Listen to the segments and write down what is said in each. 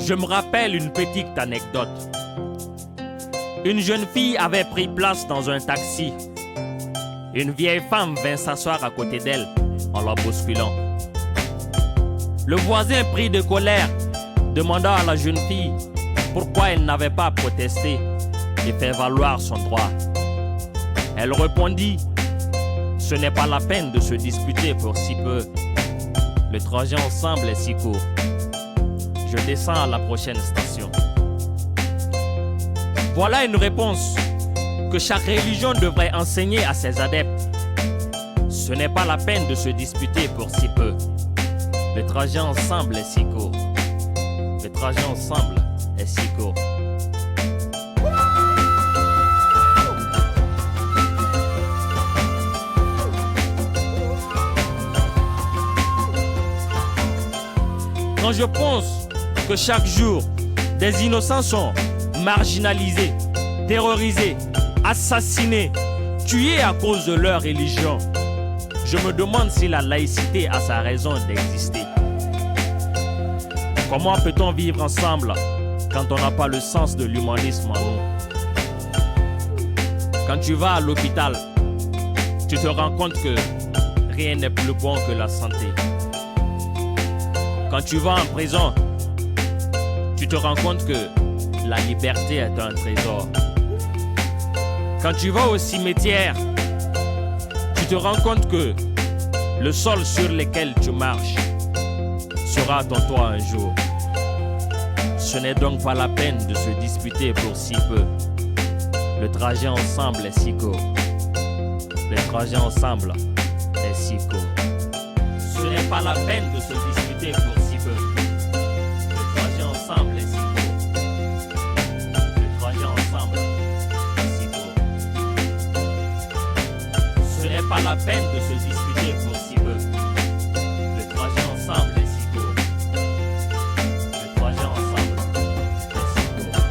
Je me rappelle une petite anecdote. Une jeune fille avait pris place dans un taxi. Une vieille femme vint s'asseoir à côté d'elle en la bousculant. Le voisin, pris de colère, demanda à la jeune fille pourquoi elle n'avait pas protesté et fait valoir son droit. Elle répondit: ce n'est pas la peine de se disputer pour si peu. Le trajet ensemble est si court. Je descends à la prochaine station. Voilà une réponse que chaque religion devrait enseigner à ses adeptes. Ce n'est pas la peine de se disputer pour si peu. Le trajet ensemble est si court. Le trajet ensemble est si court. Quand je pense que chaque jour, des innocents sont marginalisés, terrorisés, assassinés, tués à cause de leur religion, je me demande si la laïcité a sa raison d'exister. Comment peut-on vivre ensemble quand on n'a pas le sens de l'humanisme en nous? Quand tu vas à l'hôpital, tu te rends compte que rien n'est plus bon que la santé. Quand tu vas en prison, tu te rends compte que la liberté est un trésor. Quand tu vas au cimetière, tu te rends compte que le sol sur lequel tu marches sera ton toit un jour. Ce n'est donc pas la peine de se disputer pour si peu. Le trajet ensemble est si court. Le trajet ensemble est si court. Ce n'est pas la peine de se disputer pour si peu. Le trajet ensemble est si court. Le trajet ensemble est si court. Ce n'est pas la peine de se disputer pour si peu. Le trajet ensemble est si court. Le trajet ensemble est si court.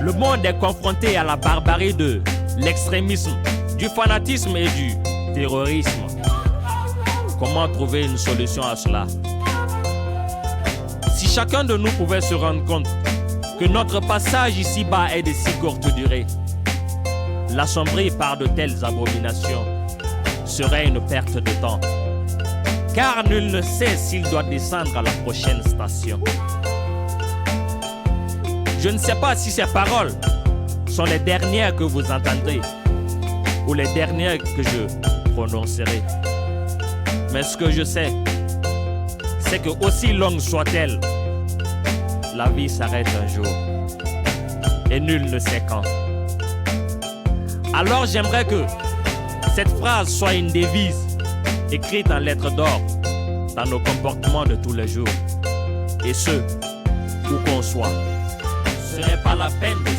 Le monde est confronté à la barbarie de l'extrémisme, du fanatisme et du terrorisme. Comment trouver une solution à cela? Si chacun de nous pouvait se rendre compte que notre passage ici-bas est de si courte durée, l'assombrir par de telles abominations serait une perte de temps. Car nul ne sait s'il doit descendre à la prochaine station. Je ne sais pas si ces paroles sont les dernières que vous entendrez ou les dernières que je prononcerai. Mais ce que je sais, c'est que aussi longue soit-elle, la vie s'arrête un jour et nul ne sait quand. Alors j'aimerais que cette phrase soit une devise écrite en lettres d'or dans nos comportements de tous les jours, et ce, où qu'on soit. Ce n'est pas la peine de